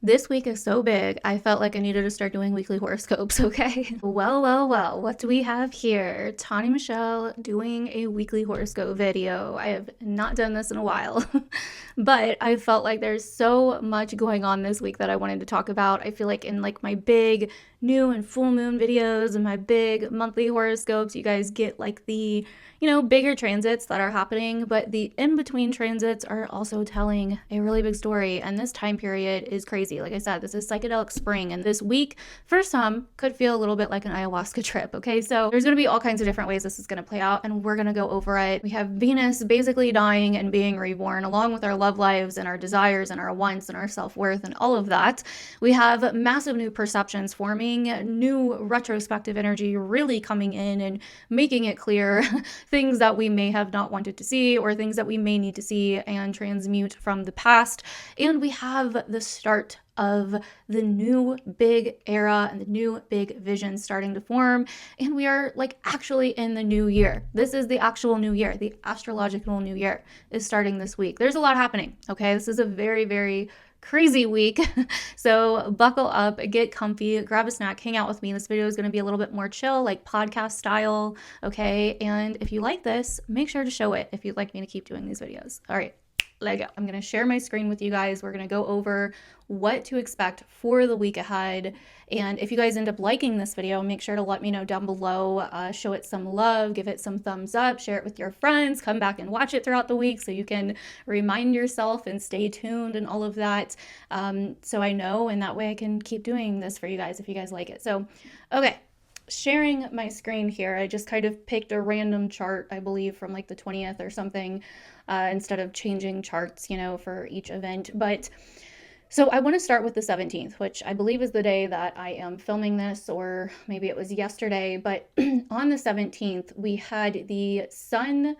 This week is so big, I felt like I needed to start doing weekly horoscopes, okay? Well, what do we have here? Tani Michelle doing a weekly horoscope video. I have not done this in a while, but I felt like there's so much going on this week that I wanted to talk about. I feel like in like my big new and full moon videos and my big monthly horoscopes, you guys get like the bigger transits that are happening, but the in between transits are also telling a really big story. And this time period is crazy. Like I said, this is psychedelic spring, and this week for some could feel a little bit like an ayahuasca trip. Okay, so there's going to be all kinds of different ways this is going to play out, and we're going to go over it. We have Venus basically dying and being reborn, along with our love lives and our desires and our wants and our self-worth and all of that. We have massive new perceptions forming, new retrospective energy really coming in and making it clear things that we may have not wanted to see or things that we may need to see and transmute from the past. And we have the start of the new big era and the new big vision starting to form. And we are like actually in the new year. This is the actual new year. The astrological new year is starting this week. There's a lot happening. Okay. This is a very, very crazy week. So buckle up, get comfy, grab a snack, hang out with me. This video is going to be a little bit more chill, like podcast style. Okay. And if you like this, make sure to show it if you'd like me to keep doing these videos. All right. Let go. I'm going to share my screen with you guys. We're going to go over what to expect for the week ahead. And if you guys end up liking this video, make sure to let me know down below. Show it some love, give it some thumbs up, share it with your friends, come back and watch it throughout the week so you can remind yourself and stay tuned and all of that. So I know, and that way I can keep doing this for you guys if you guys like it. So, okay. Sharing my screen here, I just kind of picked a random chart, I believe from like the 20th or something, instead of changing charts, for each event. But so I want to start with the 17th, which I believe is the day that I am filming this, or maybe it was yesterday. But on the 17th, we had the Sun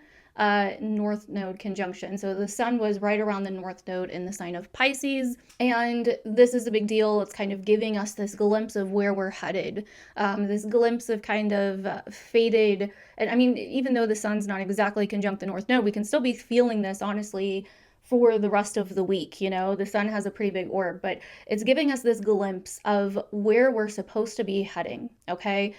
North Node conjunction. So the sun was right around the North Node in the sign of Pisces. And this is a big deal. It's kind of giving us this glimpse of where we're headed, this glimpse of kind of faded. And I mean, even though the sun's not exactly conjunct the North Node, we can still be feeling this, honestly, for the rest of the week. The sun has a pretty big orb, but it's giving us this glimpse of where we're supposed to be heading. Okay.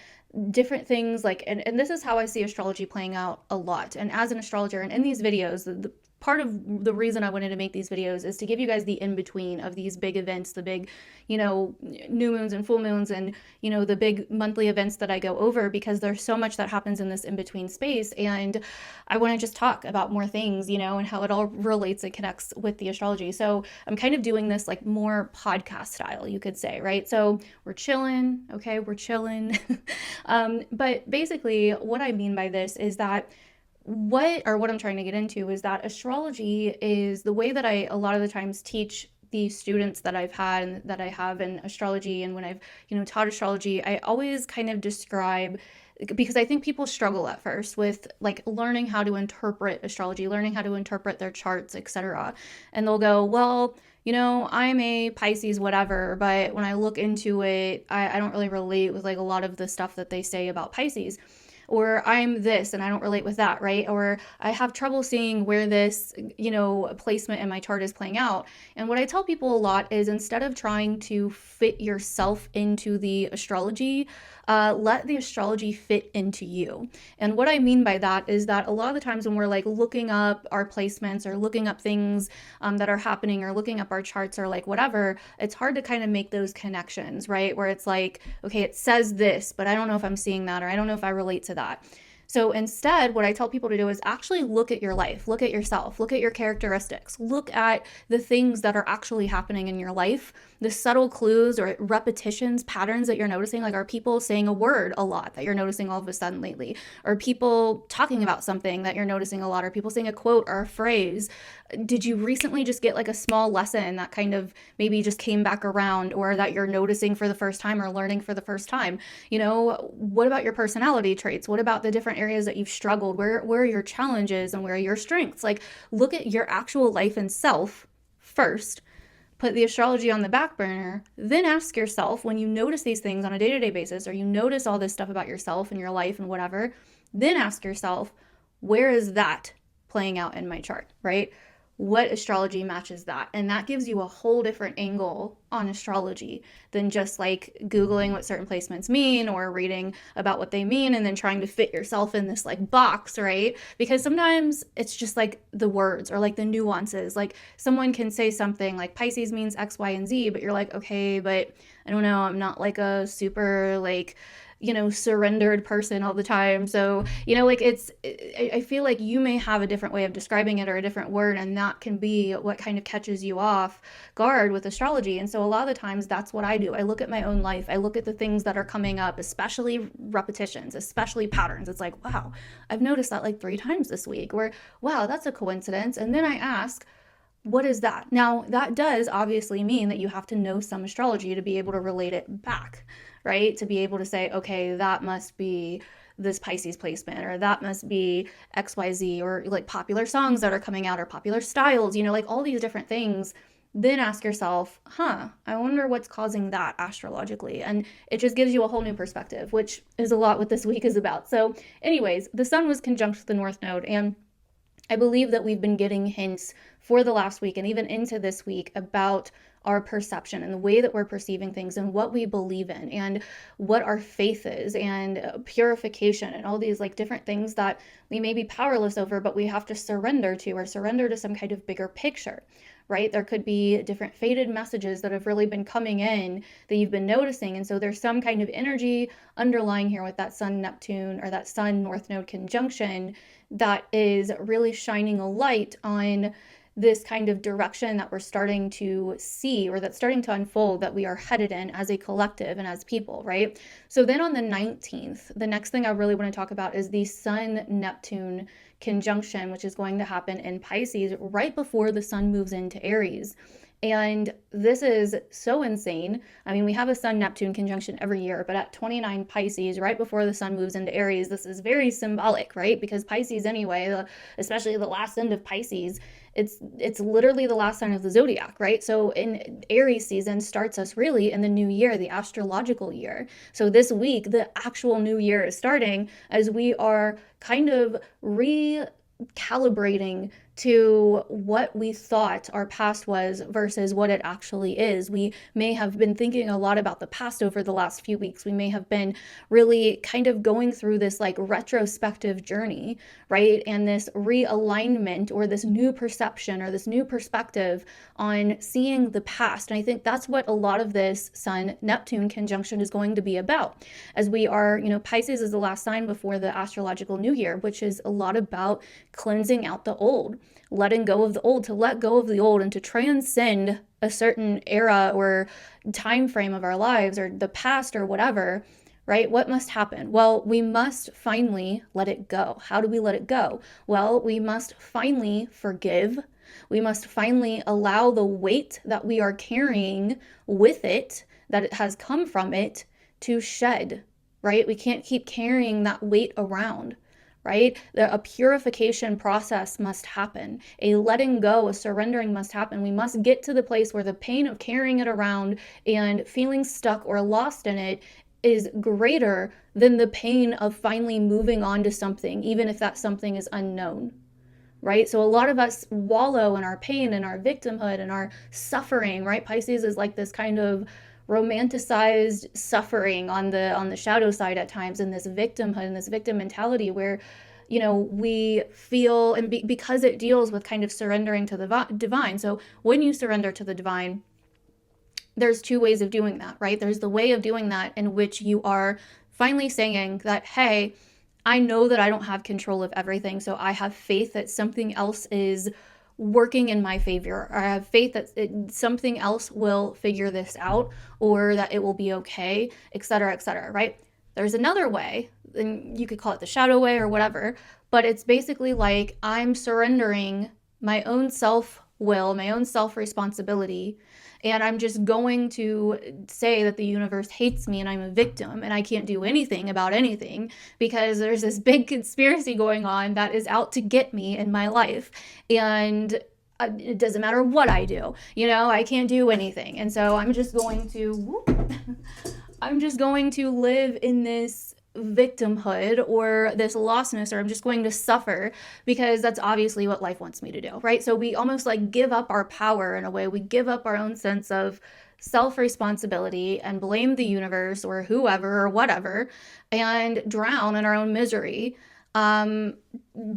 Different things like, and this is how I see astrology playing out a lot. And as an astrologer and in these videos, the part of the reason I wanted to make these videos is to give you guys the in-between of these big events, the big, new moons and full moons and, the big monthly events that I go over, because there's so much that happens in this in-between space. And I want to just talk about more things, and how it all relates and connects with the astrology. So I'm kind of doing this like more podcast style, you could say, right? So we're chilling. Okay. We're chilling. But basically what I mean by this is that what I'm trying to get into is that astrology is the way that I a lot of the times teach the students that I've had and that I have in astrology. And when I've, taught astrology, I always kind of describe, because I think people struggle at first with like learning how to interpret astrology, learning how to interpret their charts, etc. And they'll go, well, I'm a Pisces, whatever, but when I look into it, I don't really relate with like a lot of the stuff that they say about Pisces. Or I'm this and I don't relate with that, right? Or I have trouble seeing where this, placement in my chart is playing out. And what I tell people a lot is, instead of trying to fit yourself into the astrology, let the astrology fit into you. And what I mean by that is that a lot of the times when we're like looking up our placements or looking up things that are happening or looking up our charts or like whatever, it's hard to kind of make those connections, right? Where it's like, okay, it says this, but I don't know if I'm seeing that, or I don't know if I relate to that. So instead, what I tell people to do is actually look at your life, look at yourself, look at your characteristics, look at the things that are actually happening in your life, the subtle clues or repetitions, patterns that you're noticing. Like, are people saying a word a lot that you're noticing all of a sudden lately? Are people talking about something that you're noticing a lot? Are people saying a quote or a phrase? Did you recently just get like a small lesson that kind of maybe just came back around, or that you're noticing for the first time or learning for the first time? What about your personality traits? What about the different areas that you've struggled? Where are your challenges and where are your strengths? Like, look at your actual life and self first. Put the astrology on the back burner, then ask yourself, when you notice these things on a day-to-day basis, or you notice all this stuff about yourself and your life and whatever, then ask yourself, where is that playing out in my chart, right? what astrology matches that. And that gives you a whole different angle on astrology than just like Googling what certain placements mean or reading about what they mean and then trying to fit yourself in this like box, right? Because sometimes it's just like the words or like the nuances. Like someone can say something like Pisces means X, Y, and Z, but you're like, okay, but I don't know, I'm not like a super like, surrendered person all the time. So, like I feel like you may have a different way of describing it or a different word, and that can be what kind of catches you off guard with astrology. And so a lot of the times that's what I do. I look at my own life. I look at the things that are coming up, especially repetitions, especially patterns. It's like, wow, I've noticed that like 3 times this week, or wow, that's a coincidence. And then I ask, what is that? Now, that does obviously mean that you have to know some astrology to be able to relate it back, right? To be able to say, okay, that must be this Pisces placement, or that must be XYZ, or like popular songs that are coming out, or popular styles, like all these different things. Then ask yourself, I wonder what's causing that astrologically. And it just gives you a whole new perspective, which is a lot what this week is about. So anyways, the sun was conjunct with the North Node, and I believe that we've been getting hints for the last week and even into this week about our perception and the way that we're perceiving things and what we believe in and what our faith is and purification and all these like different things that we may be powerless over, but we have to surrender to, or surrender to some kind of bigger picture, right? There could be different faded messages that have really been coming in that you've been noticing. And so there's some kind of energy underlying here with that Sun Neptune or that Sun North Node conjunction that is really shining a light on this kind of direction that we're starting to see, or that's starting to unfold, that we are headed in as a collective and as people, right? So then on the 19th, the next thing I really want to talk about is the Sun Neptune conjunction, which is going to happen in Pisces right before the sun moves into Aries. And this is so insane. I mean, we have a Sun Neptune conjunction every year, but at 29 Pisces, right before the sun moves into Aries, this is very symbolic, right? Because Pisces anyway, especially the last end of Pisces, it's literally the last sign of the zodiac, right? So in Aries season starts us really in the new year, the astrological year. So this week, the actual new year is starting as we are kind of recalibrating to what we thought our past was versus what it actually is. We may have been thinking a lot about the past over the last few weeks. We may have been really kind of going through this like retrospective journey, right? And this realignment or this new perception or this new perspective on seeing the past. And I think that's what a lot of this Sun Neptune conjunction is going to be about. As we are, Pisces is the last sign before the astrological new year, which is a lot about cleansing out the old, letting go of the old, to let go of the old and to transcend a certain era or time frame of our lives or the past or whatever, right? What must happen? Well, we must finally let it go. How do we let it go? Well, we must finally forgive. We must finally allow the weight that we are carrying with it, that it has come from it, to shed, right? We can't keep carrying that weight around, right? A purification process must happen. A letting go, a surrendering must happen. We must get to the place where the pain of carrying it around and feeling stuck or lost in it is greater than the pain of finally moving on to something, even if that something is unknown, right? So a lot of us wallow in our pain and our victimhood and our suffering, right? Pisces is like this kind of romanticized suffering on the shadow side at times, in this victimhood and this victim mentality where we feel, and because it deals with kind of surrendering to the divine. So when you surrender to the divine, there's 2 ways of doing that, right? There's the way of doing that in which you are finally saying that, hey, I know that I don't have control of everything, so I have faith that something else is working in my favor, or I have faith that something else will figure this out, or that it will be okay, etc., right? There's another way, and you could call it the shadow way or whatever, but it's basically like I'm surrendering my own self-will, my own self-responsibility, and I'm just going to say that the universe hates me and I'm a victim and I can't do anything about anything because there's this big conspiracy going on that is out to get me in my life. And it doesn't matter what I do, I can't do anything. And so I'm just going to live in this victimhood or this lostness, or I'm just going to suffer, because that's obviously what life wants me to do, right? So we almost like give up our power in a way. We give up our own sense of self-responsibility and blame the universe or whoever or whatever and drown in our own misery, um,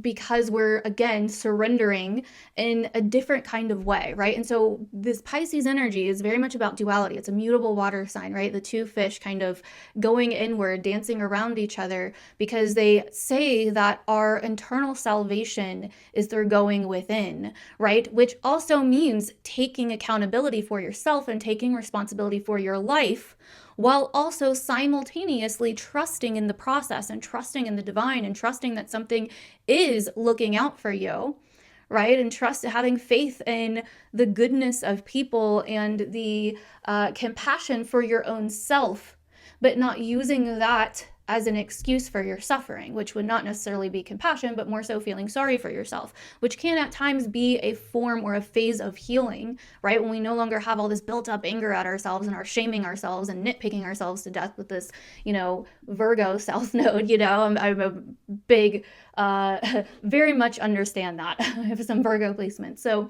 because we're again surrendering in a different kind of way, right? And so this Pisces energy is very much about duality. It's a mutable water sign, right? The two fish kind of going inward, dancing around each other, because they say that our internal salvation is through going within, right? Which also means taking accountability for yourself and taking responsibility for your life, while also simultaneously trusting in the process and trusting in the divine and trusting that something is looking out for you, right? And having faith in the goodness of people and the compassion for your own self, but not using that as an excuse for your suffering, which would not necessarily be compassion, but more so feeling sorry for yourself, which can at times be a form or a phase of healing, right? When we no longer have all this built up anger at ourselves and are shaming ourselves and nitpicking ourselves to death with this, Virgo South Node, I'm a big, very much understand that. I have some Virgo placement. So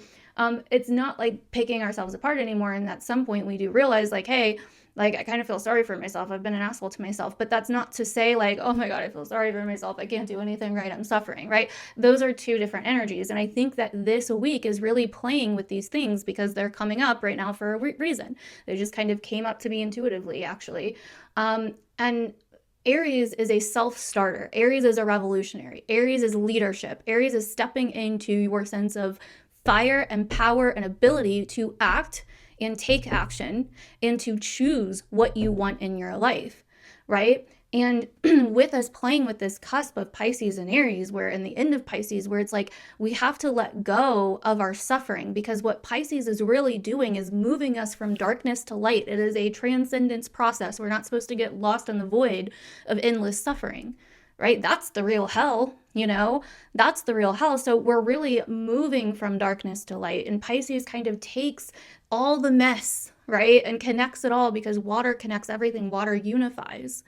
it's not like picking ourselves apart anymore. And at some point we do realize like, hey, like, I kind of feel sorry for myself. I've been an asshole to myself. But that's not to say like, oh my God, I feel sorry for myself. I can't do anything right. I'm suffering, right? Those are two different energies. And I think that this week is really playing with these things because they're coming up right now for a reason. They just kind of came up to me intuitively, actually. And Aries is a self-starter. Aries is a revolutionary. Aries is leadership. Aries is stepping into your sense of fire and power and ability to act and take action and to choose what you want in your life, right? And with us playing with this cusp of Pisces and Aries, where in the end of Pisces, where it's like we have to let go of our suffering, because what Pisces is really doing is moving us from darkness to light. It is a transcendence process. We're not supposed to get lost in the void of endless suffering, right? That's the real hell, that's the real hell. So we're really moving from darkness to light. And Pisces kind of takes all the mess, right, and connects it all, because water connects everything. Water unifies,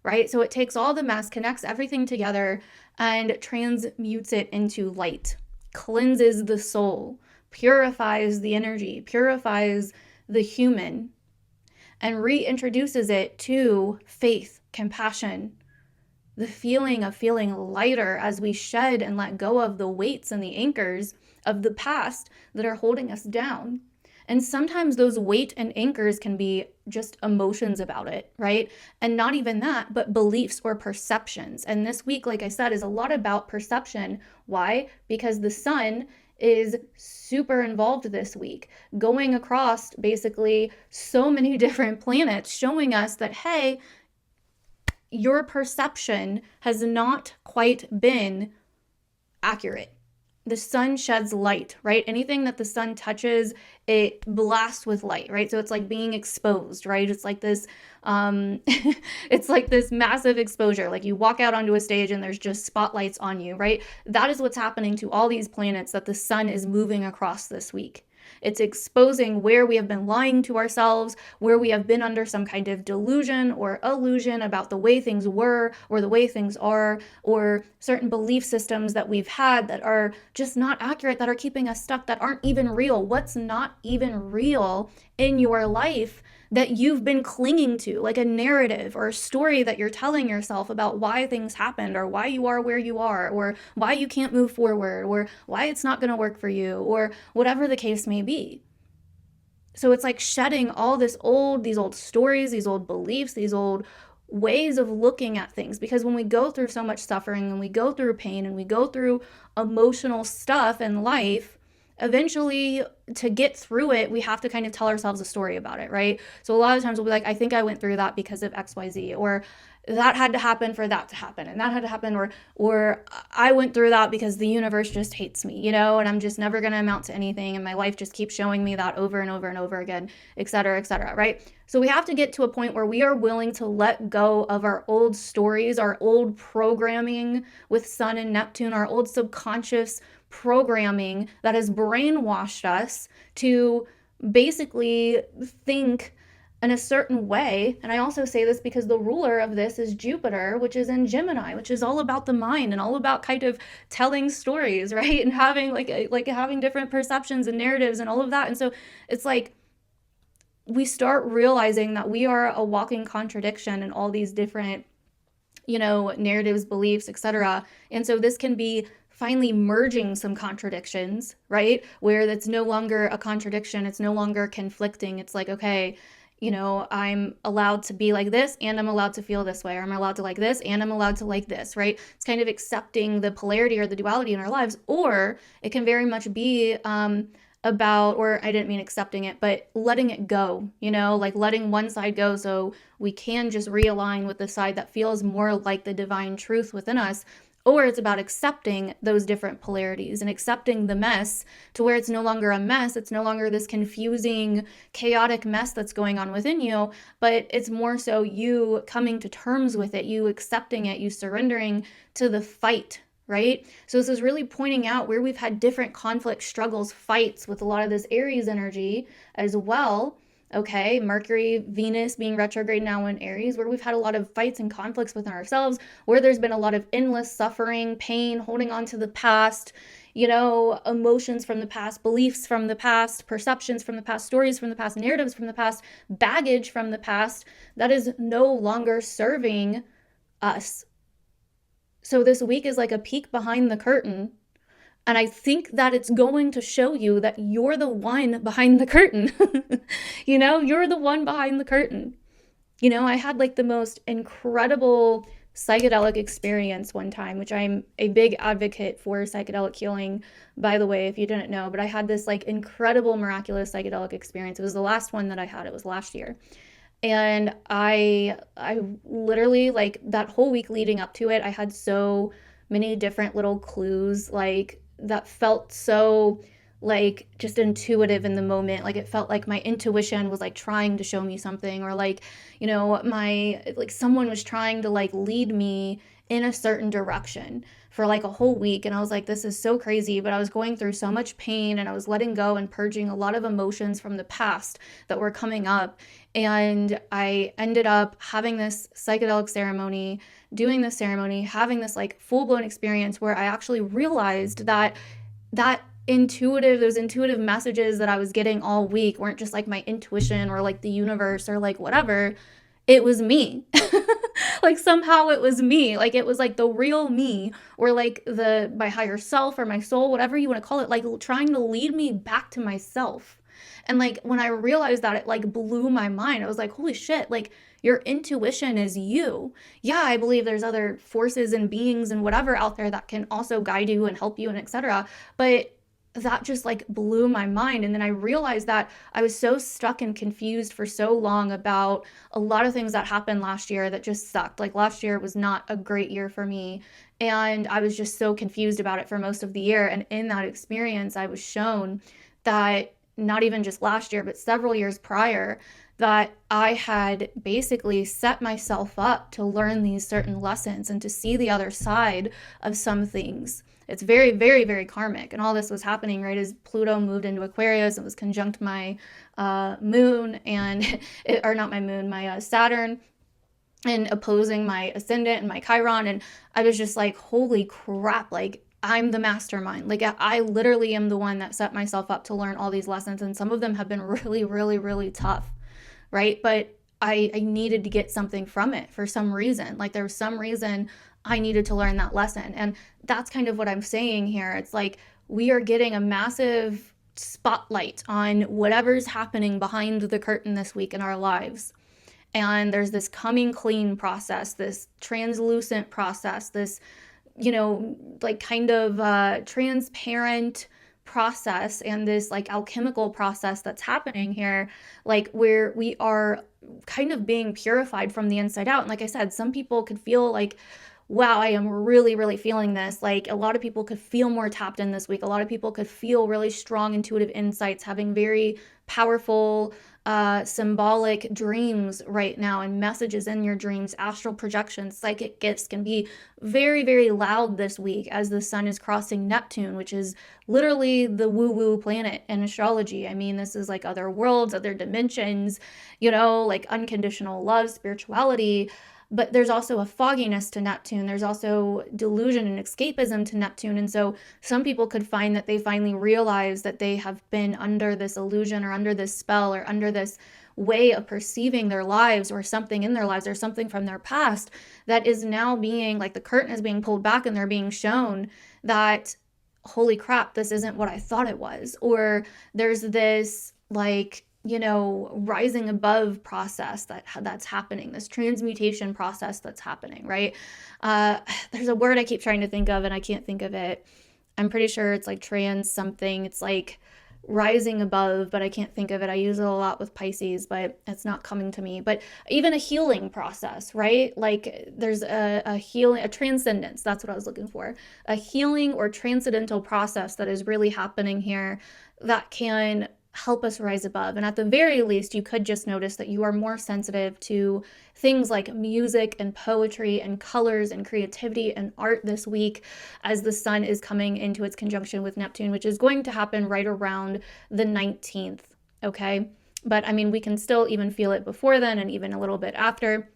right? So it takes all the mess, connects everything together, and transmutes it into light, cleanses the soul, purifies the energy, purifies the human, and reintroduces it to faith, compassion, the feeling of feeling lighter as we shed and let go of the weights and the anchors of the past that are holding us down. And sometimes those weight and anchors can be just emotions about it, right? And not even that, but beliefs or perceptions. And this week, like I said, is a lot about perception. Why? Because the sun is super involved this week, going across basically so many different planets, showing us that, hey, your perception has not quite been accurate. The sun sheds light, right? Anything that the sun touches, it blasts with light, right? So it's like being exposed, right? It's like this, it's like this massive exposure. Like you walk out onto a stage and there's just spotlights on you, right? That is what's happening to all these planets that the sun is moving across this week. It's exposing where we have been lying to ourselves, where we have been under some kind of delusion or illusion about the way things were or the way things are, or certain belief systems that we've had that are just not accurate, that are keeping us stuck, that aren't even real. What's not even real in your life that you've been clinging to, like a narrative or a story that you're telling yourself about why things happened, or why you are where you are, or why you can't move forward, or why it's not going to work for you, or whatever the case may be. So it's like shedding all these old stories, these old beliefs, these old ways of looking at things. Because when we go through so much suffering and we go through pain and we go through emotional stuff in life, eventually to get through it, we have to kind of tell ourselves a story about it, right? So a lot of times we'll be like, I think I went through that because of XYZ, or that had to happen for that to happen, and that had to happen, or I went through that because the universe just hates me, and I'm just never going to amount to anything, and my life just keeps showing me that over and over and over again, et cetera, right? So we have to get to a point where we are willing to let go of our old stories, our old programming with Sun and Neptune, our old subconscious programming that has brainwashed us to basically think in a certain way. And I also say this because the ruler of this is Jupiter, which is in Gemini, which is all about the mind and all about kind of telling stories, right? And having like having different perceptions and narratives and all of that. And so it's like we start realizing that we are a walking contradiction in all these different, narratives, beliefs, etc. And so this can be finally merging some contradictions, right? Where that's no longer a contradiction, it's no longer conflicting. It's like, okay, I'm allowed to be like this and I'm allowed to feel this way, or I'm allowed to like this and I'm allowed to like this, right? It's kind of accepting the polarity or the duality in our lives. Or it can very much be about, or I didn't mean accepting it, but letting it go, like letting one side go so we can just realign with the side that feels more like the divine truth within us. Or it's about accepting those different polarities and accepting the mess to where it's no longer a mess. It's no longer this confusing, chaotic mess that's going on within you, but it's more so you coming to terms with it, you accepting it, you surrendering to the fight, right? So this is really pointing out where we've had different conflicts, struggles, fights with a lot of this Aries energy as well. Okay, Mercury, Venus being retrograde now in Aries, where we've had a lot of fights and conflicts within ourselves, where there's been a lot of endless suffering, pain, holding on to the past, emotions from the past, beliefs from the past, perceptions from the past, stories from the past, narratives from the past, baggage from the past that is no longer serving us. So this week is like a peek behind the curtain. And I think that it's going to show you that you're the one behind the curtain. You're the one behind the curtain. I had like the most incredible psychedelic experience one time, which I'm a big advocate for psychedelic healing, by the way, if you didn't know. But I had this like incredible, miraculous psychedelic experience. It was the last one that I had. It was last year. And I literally, like, that whole week leading up to it, I had so many different little clues, like, that felt so like just intuitive in the moment. Like it felt like my intuition was like trying to show me something, or like, my like someone was trying to like lead me in a certain direction for like a whole week. And I was like, this is so crazy. But I was going through so much pain and I was letting go and purging a lot of emotions from the past that were coming up. And I ended up having this psychedelic ceremony, doing this ceremony, having this like full-blown experience where I actually realized that those intuitive messages that I was getting all week weren't just like my intuition or like the universe or like whatever. It was me. Like somehow it was me. Like it was like the real me, or like my higher self or my soul, whatever you want to call it, like trying to lead me back to myself. And like when I realized that, it like blew my mind. I was like, holy shit, like your intuition is you. Yeah, I believe there's other forces and beings and whatever out there that can also guide you and help you and etc. But that just like blew my mind. And then I realized that I was so stuck and confused for so long about a lot of things that happened last year that just sucked. Like last year was not a great year for me. And I was just so confused about it for most of the year. And in that experience, I was shown that not even just last year, but several years prior, that I had basically set myself up to learn these certain lessons and to see the other side of some things. It's very, very, very karmic. And all this was happening right as Pluto moved into Aquarius. It was conjunct my moon or not my moon, my Saturn, and opposing my ascendant and my Chiron. And I was just like, holy crap, like I'm the mastermind. Like I literally am the one that set myself up to learn all these lessons. And some of them have been really, really, really tough, right? But I needed to get something from it for some reason. Like there was some reason I needed to learn that lesson. And that's kind of what I'm saying here. It's like we are getting a massive spotlight on whatever's happening behind the curtain this week in our lives. And there's this coming clean process, this translucent process, this, like kind of transparent process, and this like alchemical process that's happening here, like where we are kind of being purified from the inside out. And like I said, some people could feel like, wow, I am really, really feeling this. Like a lot of people could feel more tapped in this week. A lot of people could feel really strong intuitive insights, having very powerful symbolic dreams right now and messages in your dreams, astral projections, psychic gifts can be very, very loud this week as the sun is crossing Neptune, which is literally the woo-woo planet in astrology. I mean, this is like other worlds, other dimensions, like unconditional love, spirituality. But there's also a fogginess to Neptune. There's also delusion and escapism to Neptune. And so some people could find that they finally realize that they have been under this illusion or under this spell or under this way of perceiving their lives or something in their lives or something from their past that is now being like the curtain is being pulled back and they're being shown that, holy crap, this isn't what I thought it was. Or there's this rising above process that's happening, this transmutation process that's happening, right? There's a word I keep trying to think of and I can't think of it. I'm pretty sure it's like trans something. It's like rising above, but I can't think of it. I use it a lot with Pisces, but it's not coming to me. But even a healing process, right? Like there's a healing, a transcendence. That's what I was looking for. A healing or transcendental process that is really happening here that can help us rise above. And at the very least, you could just notice that you are more sensitive to things like music and poetry and colors and creativity and art this week as the sun is coming into its conjunction with Neptune, which is going to happen right around the 19th, okay? But I mean, we can still even feel it before then and even a little bit after.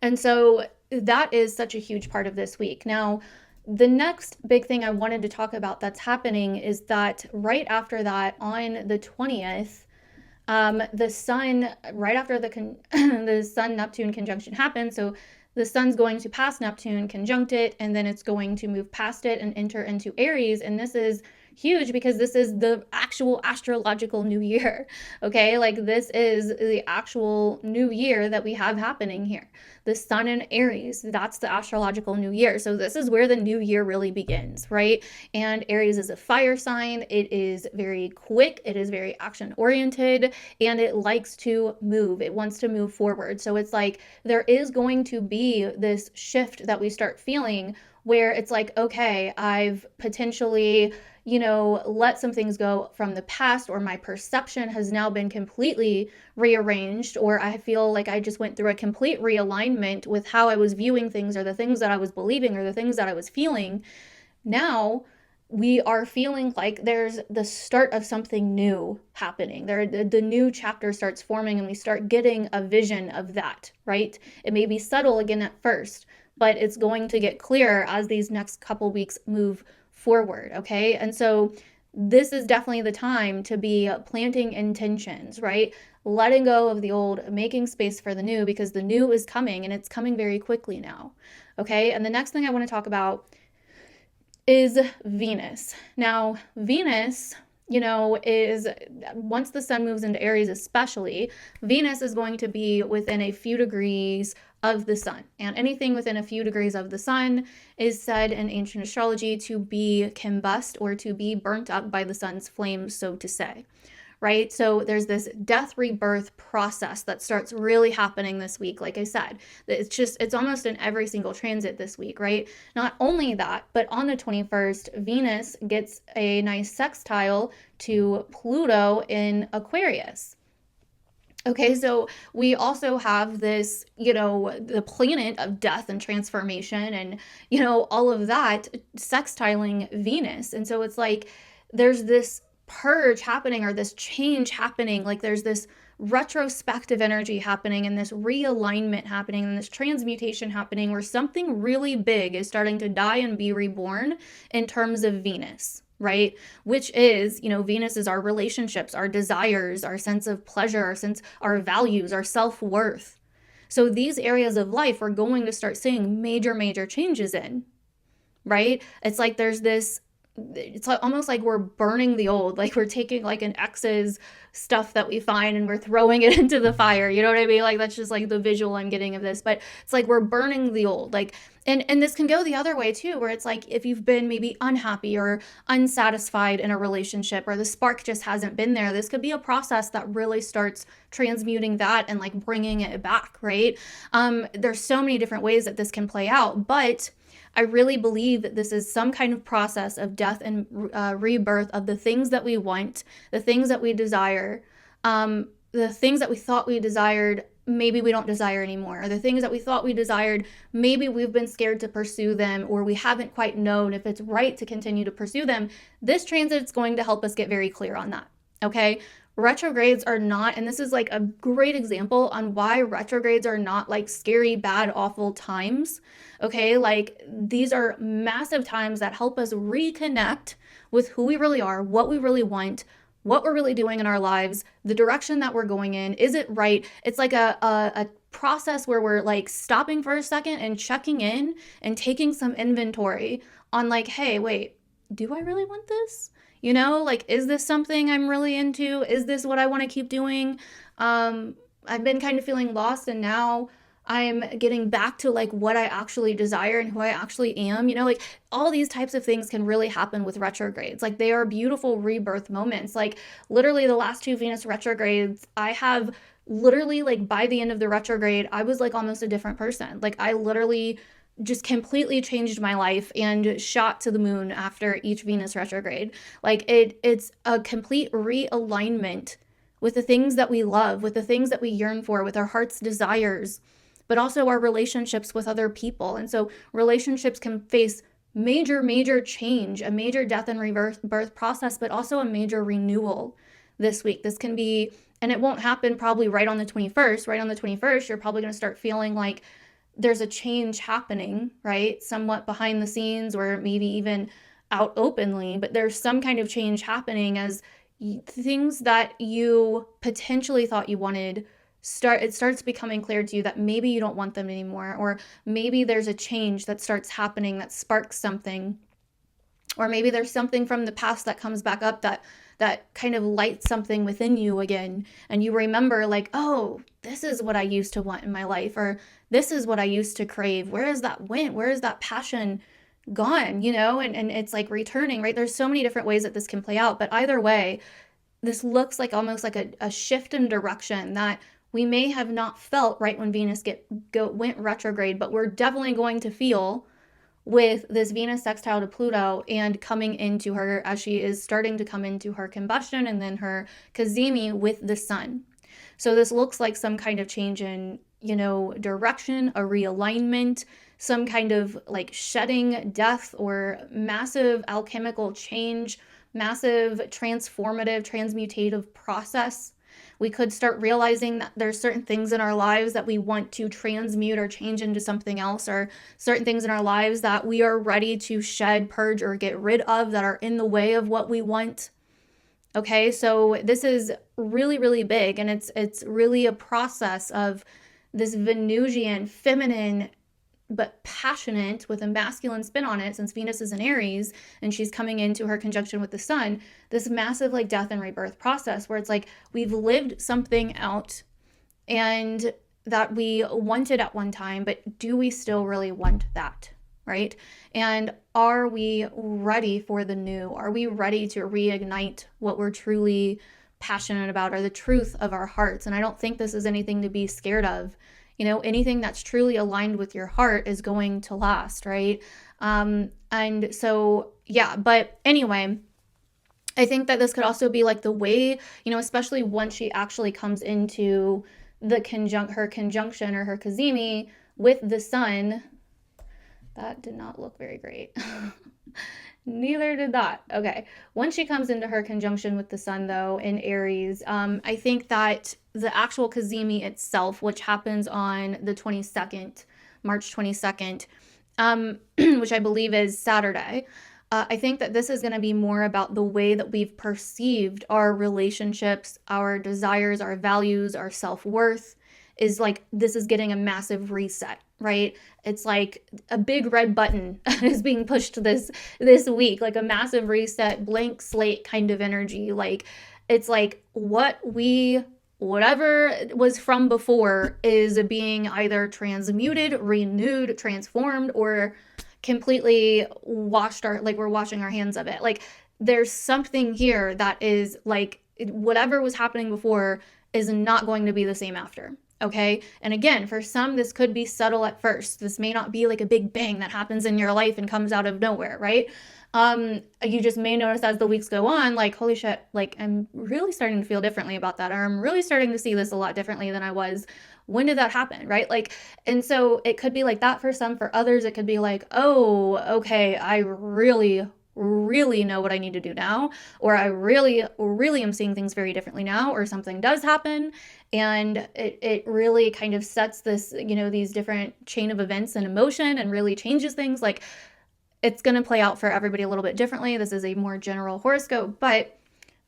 And so that is such a huge part of this week. Now, the next big thing I wanted to talk about that's happening is that right after that, on the 20th, the sun, right after the sun-Neptune conjunction happens, so the sun's going to pass Neptune, conjunct it, and then it's going to move past it and enter into Aries. And this is huge because this is the actual astrological new year, okay? Like this is the actual new year that we have happening here. The sun in Aries, that's the astrological new year. So this is where the new year really begins, right? And Aries is a fire sign. It is very quick. It is very action oriented and it likes to move. It wants to move forward. So it's like there is going to be this shift that we start feeling where it's like, okay, I've potentially let some things go from the past, or my perception has now been completely rearranged, or I feel like I just went through a complete realignment with how I was viewing things, or the things that I was believing, or the things that I was feeling. Now we are feeling like there's the start of something new happening. The new chapter starts forming and we start getting a vision of that, right? It may be subtle again at first, but it's going to get clearer as these next couple weeks move forward, okay? And so this is definitely the time to be planting intentions, right? Letting go of the old, making space for the new, because the new is coming and it's coming very quickly now, okay? And the next thing I want to talk about is Venus. Now, Venus, is once the sun moves into Aries especially, Venus is going to be within a few degrees of the sun. And anything within a few degrees of the sun is said in ancient astrology to be combust or to be burnt up by the sun's flames, so to say. Right? So there's this death rebirth process that starts really happening this week. Like I said, it's almost in every single transit this week, right? Not only that, but on the 21st, Venus gets a nice sextile to Pluto in Aquarius. Okay, so we also have this, the planet of death and transformation and, all of that sextiling Venus. And so it's like there's this purge happening or this change happening, like there's this retrospective energy happening and this realignment happening and this transmutation happening where something really big is starting to die and be reborn in terms of Venus, right? Which is, Venus is our relationships, our desires, our sense of pleasure, our values, our self-worth. So these areas of life we're going to start seeing major, major changes in, right? It's like there's this, it's like almost like we're burning the old, like we're taking like an ex's stuff that we find and we're throwing it into the fire. You know what I mean? Like that's just like the visual I'm getting of this, but it's like we're burning the old, like, and this can go the other way too, where it's like if you've been maybe unhappy or unsatisfied in a relationship or the spark just hasn't been there, this could be a process that really starts transmuting that and like bringing it back, right? There's so many different ways that this can play out, but I really believe that this is some kind of process of death and rebirth of the things that we want, the things that we desire, the things that we thought we desired, maybe we don't desire anymore. Or the things that we thought we desired, maybe we've been scared to pursue them, or we haven't quite known if it's right to continue to pursue them. This transit is going to help us get very clear on that. Okay. Retrogrades are not, and this is like a great example on why retrogrades are not like scary, bad, awful times. Okay. Like these are massive times that help us reconnect with who we really are, what we really want, what we're really doing in our lives, the direction that we're going in. Is it right? It's like a process where we're like stopping for a second and checking in and taking some inventory on like, hey, wait, do I really want this? Like, is this something I'm really into? Is this what I want to keep doing? I've been kind of feeling lost, and now I'm getting back to like what I actually desire and who I actually am. Like all these types of things can really happen with retrogrades. Like they are beautiful rebirth moments. Like literally the last 2 Venus retrogrades, I have literally like by the end of the retrograde, I was like almost a different person. Like I literally just completely changed my life and shot to the moon after each Venus retrograde. Like it's a complete realignment with the things that we love, with the things that we yearn for, with our heart's desires, but also our relationships with other people. And so relationships can face major change, a major death and rebirth process, but also a major renewal this week. This can be, and it won't happen probably right on the 21st. Right on the 21st, you're probably going to start feeling like there's a change happening, right? Somewhat behind the scenes or maybe even out openly, but there's some kind of change happening as things that you potentially thought you wanted it starts becoming clear to you that maybe you don't want them anymore, or maybe there's a change that starts happening that sparks something, or maybe there's something from the past that comes back up that kind of lights something within you again, and you remember like, oh, this is what I used to want in my life, or this is what I used to crave. Where is that went? Where is that passion gone? And it's like returning, right? There's so many different ways that this can play out, but either way, this looks like almost like a shift in direction that we may have not felt right when Venus went retrograde, but we're definitely going to feel with this Venus sextile to Pluto and coming into her, as she is starting to come into her combustion and then her cazimi with the sun. So this looks like some kind of change in, direction, a realignment, some kind of like shedding, death, or massive alchemical change, massive transformative, transmutative process. We could start realizing that there's certain things in our lives that we want to transmute or change into something else, or certain things in our lives that we are ready to shed, purge, or get rid of that are in the way of what we want. Okay, so this is really big, and it's really a process of this Venusian, feminine, but passionate with a masculine spin on it, since Venus is in Aries and she's coming into her conjunction with the sun, this massive like death and rebirth process where it's like we've lived something out and that we wanted at one time, but do we still really want that, right? And are we ready for the new? Are we ready to reignite what we're truly passionate about, or the truth of our hearts? And I don't think this is anything to be scared of. Anything that's truly aligned with your heart is going to last, right? And so, yeah, but anyway, I think that this could also be like the way, especially once she actually comes into her conjunction or her cazimi with the sun. That did not look very great. Neither did that. Okay. Once she comes into her conjunction with the sun, though, in Aries, I think that the actual cazimi itself, which happens on the 22nd, March 22nd, which I believe is Saturday, I think that this is going to be more about the way that we've perceived our relationships, our desires, our values, our self-worth. Is like, this is getting a massive reset, right? It's like a big red button is being pushed this week, like a massive reset, blank slate kind of energy. Like, it's like whatever was from before is being either transmuted, renewed, transformed, or completely we're washing our hands of it. Like, there's something here that is like, whatever was happening before is not going to be the same after. Okay. And again, for some, this could be subtle at first. This may not be like a big bang that happens in your life and comes out of nowhere, right? You just may notice as the weeks go on, like, holy shit, like I'm really starting to feel differently about that, or I'm really starting to see this a lot differently than I was. When did that happen? Right? Like, and so it could be like that for some. For others, it could be like, oh, okay, I really know what I need to do now, or I really am seeing things very differently now, or something does happen and it really kind of sets this, these different chain of events and emotion and really changes things. Like, it's going to play out for everybody a little bit differently. This is a more general horoscope, but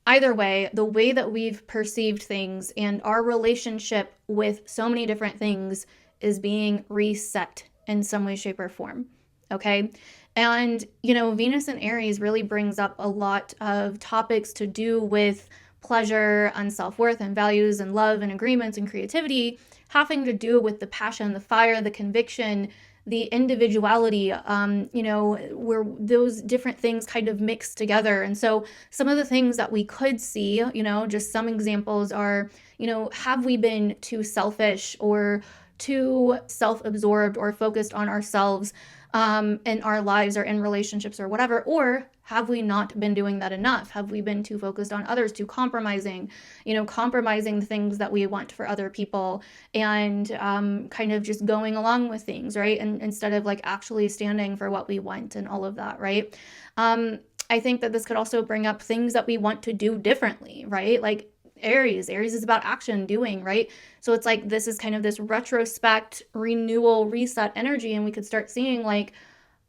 either way, the way that we've perceived things and our relationship with so many different things is being reset in some way, shape, or form. Okay. And, Venus in Aries really brings up a lot of topics to do with pleasure and self-worth and values and love and agreements and creativity, having to do with the passion, the fire, the conviction, the individuality, where those different things kind of mix together. And so some of the things that we could see, just some examples are, have we been too selfish or too self-absorbed or focused on ourselves in our lives or in relationships or whatever? Or have we not been doing that enough? Have we been too focused on others, too compromising the things that we want for other people, and kind of just going along with things, right? And instead of like actually standing for what we want and all of that, right? I think that this could also bring up things that we want to do differently, right? Like Aries is about action, doing, right? So it's like this is kind of this retrospect, renewal, reset energy, and we could start seeing like,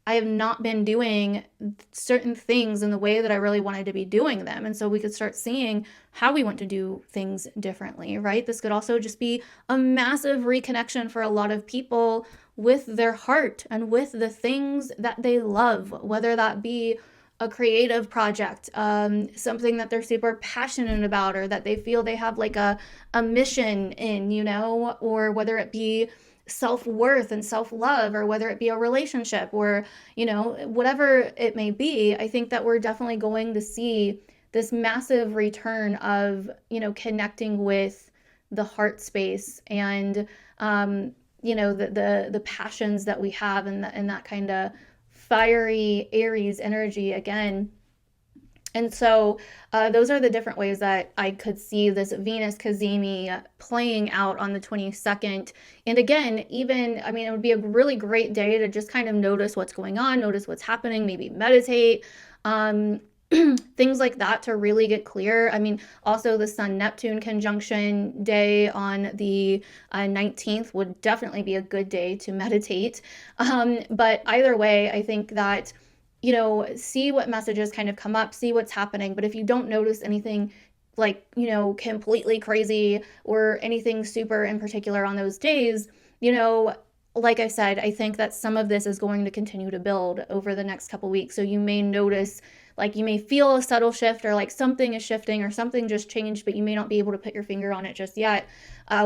I have not been doing certain things in the way that I really wanted to be doing them. And so we could start seeing how we want to do things differently, right? This could also just be a massive reconnection for a lot of people with their heart and with the things that they love, whether that be a creative project, something that they're super passionate about, or that they feel they have like a mission in, or whether it be self-worth and self-love, or whether it be a relationship, or whatever it may be. I think that we're definitely going to see this massive return of connecting with the heart space and the passions that we have, and that kind of fiery Aries energy again. And so those are the different ways that I could see this Venus Cazimi playing out on the 22nd. And again, it would be a really great day to just kind of notice what's going on, notice what's happening, maybe meditate, things like that to really get clear. Also the Sun-Neptune conjunction day on the 19th would definitely be a good day to meditate. But either way, I think that see what messages kind of come up, see what's happening. But if you don't notice anything like, completely crazy or anything super in particular on those days, like I said, I think that some of this is going to continue to build over the next couple weeks. So you may notice, like, you may feel a subtle shift, or like something is shifting or something just changed, but you may not be able to put your finger on it just yet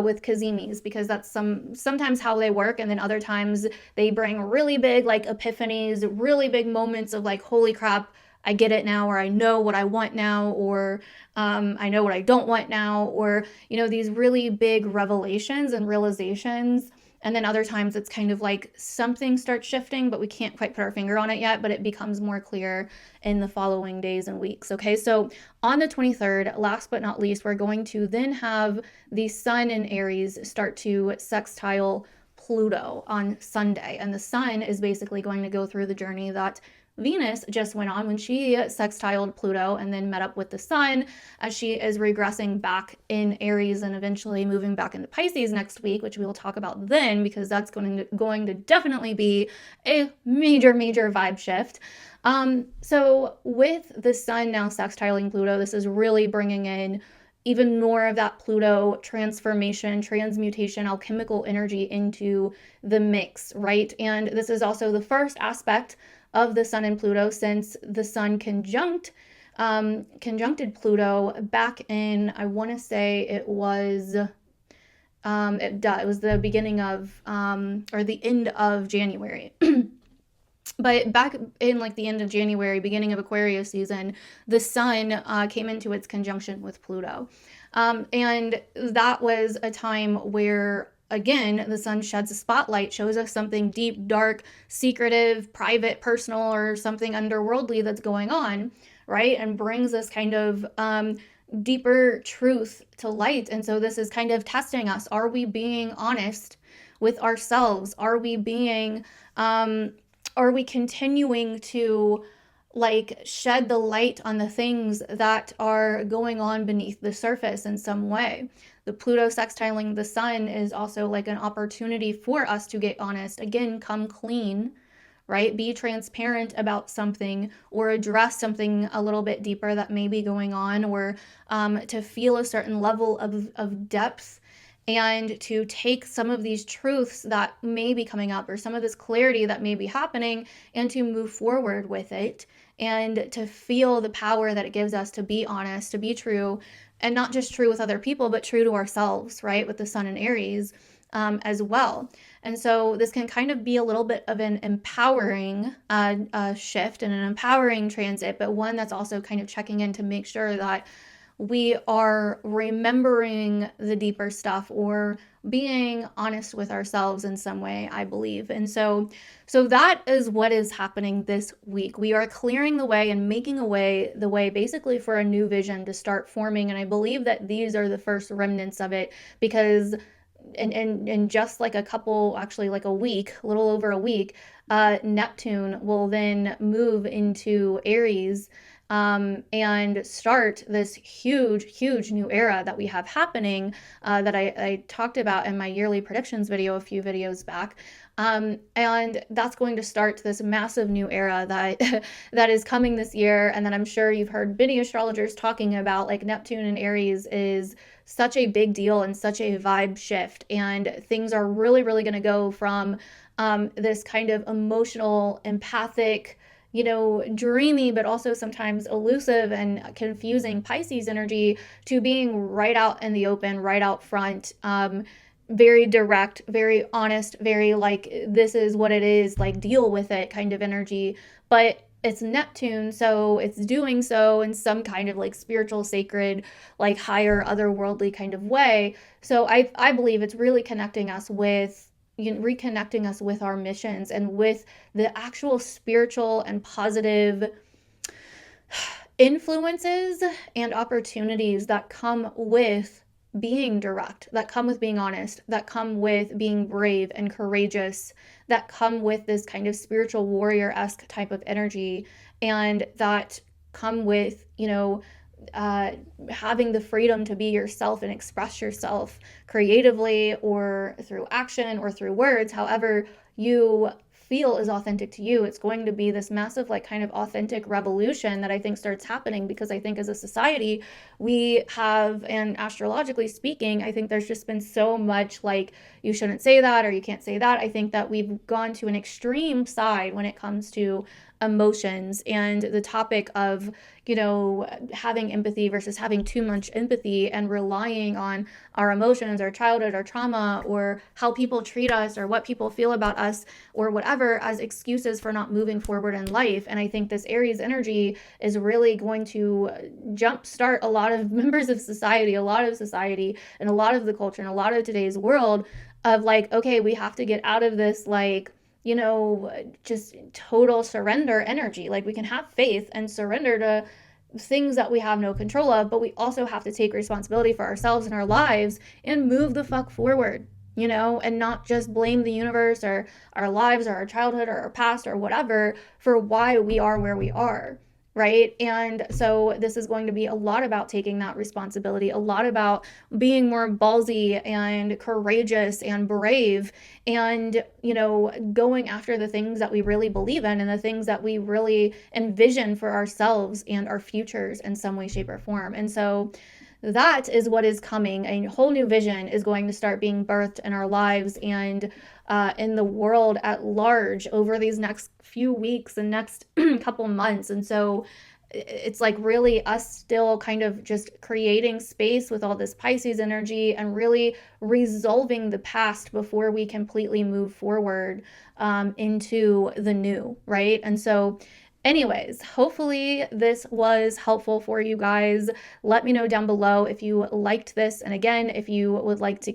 with Cazimis, because that's sometimes how they work. And then other times they bring really big like epiphanies, really big moments of like, holy crap, I get it now, or I know what I want now, or I know what I don't want now, or these really big revelations and realizations. And then other times it's kind of like something starts shifting, but we can't quite put our finger on it yet, but it becomes more clear in the following days and weeks. Okay, so on the 23rd, last but not least, we're going to then have the Sun in Aries start to sextile Pluto on Sunday. And the Sun is basically going to go through the journey that Venus just went on when she sextiled Pluto and then met up with the Sun, as she is regressing back in Aries and eventually moving back into Pisces next week, which we will talk about then, because that's going to definitely be a major vibe shift. So with the Sun now sextiling Pluto, this is really bringing in even more of that Pluto transformation, transmutation, alchemical energy into the mix, right? And this is also the first aspect of the Sun and Pluto since the Sun conjuncted Pluto back in, I want to say it was the beginning of or the end of January. But back in like the end of January, beginning of Aquarius season, the Sun came into its conjunction with Pluto. And that was a time where, again, the sun sheds a spotlight, shows us something deep, dark, secretive, private, personal, or something underworldly that's going on, right? And brings this kind of deeper truth to light. And so this is kind of testing us. Are we being honest with ourselves? Are we continuing to like shed the light on the things that are going on beneath the surface in some way? The Pluto sextiling the sun is also like an opportunity for us to get honest. Again, come clean, right? Be transparent about something or address something a little bit deeper that may be going on, or to feel a certain level of depth, and to take some of these truths that may be coming up or some of this clarity that may be happening and to move forward with it, and to feel the power that it gives us to be honest, to be true, and not just true with other people, but true to ourselves, right? With the sun in Aries as well. And so this can kind of be a little bit of an empowering shift and an empowering transit, but one that's also kind of checking in to make sure that we are remembering the deeper stuff or being honest with ourselves in some way, I believe. And so that is what is happening this week. We are clearing the way and making the way basically for a new vision to start forming. And I believe that these are the first remnants of it, because in just like a couple, actually like a week, a little over a week, Neptune will then move into Aries and start this huge new era that we have happening, that I talked about in my yearly predictions video a few videos back. And that's going to start this massive new era that that is coming this year. And then I'm sure you've heard many astrologers talking about, like, Neptune in Aries is such a big deal and such a vibe shift. And things are really going to go from this kind of emotional, empathic, dreamy, but also sometimes elusive and confusing Pisces energy to being right out in the open, right out front, very direct, very honest, very like, this is what it is, like, deal with it kind of energy. But it's Neptune, so it's doing so in some kind of like spiritual, sacred, like higher, otherworldly kind of way. So I believe it's really connecting us with, reconnecting us with our missions and with the actual spiritual and positive influences and opportunities that come with being direct, that come with being honest, that come with being brave and courageous, that come with this kind of spiritual warrior-esque type of energy, and that come with, having the freedom to be yourself and express yourself creatively or through action or through words, however you feel is authentic to you. It's going to be this massive, like, kind of authentic revolution that I think starts happening, because I think as a society we have, and astrologically speaking, I think there's just been so much like, you shouldn't say that or you can't say that. I think that we've gone to an extreme side when it comes to emotions and the topic of, having empathy versus having too much empathy, and relying on our emotions, our childhood, our trauma, or how people treat us, or what people feel about us, or whatever, as excuses for not moving forward in life. And I think this Aries energy is really going to jumpstart a lot of members of society, and a lot of the culture, and a lot of today's world of like, okay, we have to get out of this, like, just total surrender energy. Like, we can have faith and surrender to things that we have no control of, but we also have to take responsibility for ourselves and our lives and move the fuck forward, and not just blame the universe or our lives or our childhood or our past or whatever for why we are where we are. Right. And so this is going to be a lot about taking that responsibility, a lot about being more ballsy and courageous and brave, and, going after the things that we really believe in and the things that we really envision for ourselves and our futures in some way, shape, or form. And so that is what is coming. A whole new vision is going to start being birthed in our lives and in the world at large over these next few weeks and next couple months. And so it's like really us still kind of just creating space with all this Pisces energy and really resolving the past before we completely move forward into the new, right? And so Anyways, hopefully this was helpful for you guys. Let me know down below if you liked this. And again, if you would like to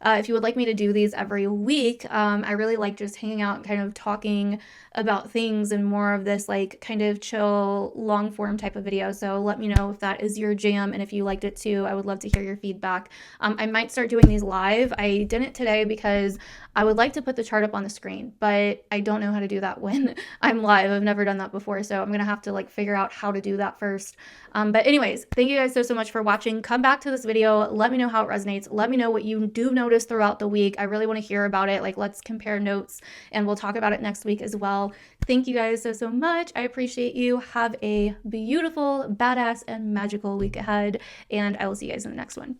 if you would like me to do these every week, I really like just hanging out and kind of talking about things and more of this like kind of chill, long form type of video. So let me know if that is your jam and if you liked it too. I would love to hear your feedback. I might start doing these live. I didn't today because I would like to put the chart up on the screen, but I don't know how to do that when I'm live. I've never done that before, so I'm gonna have to like figure out how to do that first. But anyways, thank you guys so much for watching. Come back to this video. Let me know how it resonates. Let me know what you do notice throughout the week. I really want to hear about it. Like, let's compare notes and we'll talk about it next week as well. Thank you guys so much. I appreciate you. Have a beautiful, badass, and magical week ahead, and I will see you guys in the next one.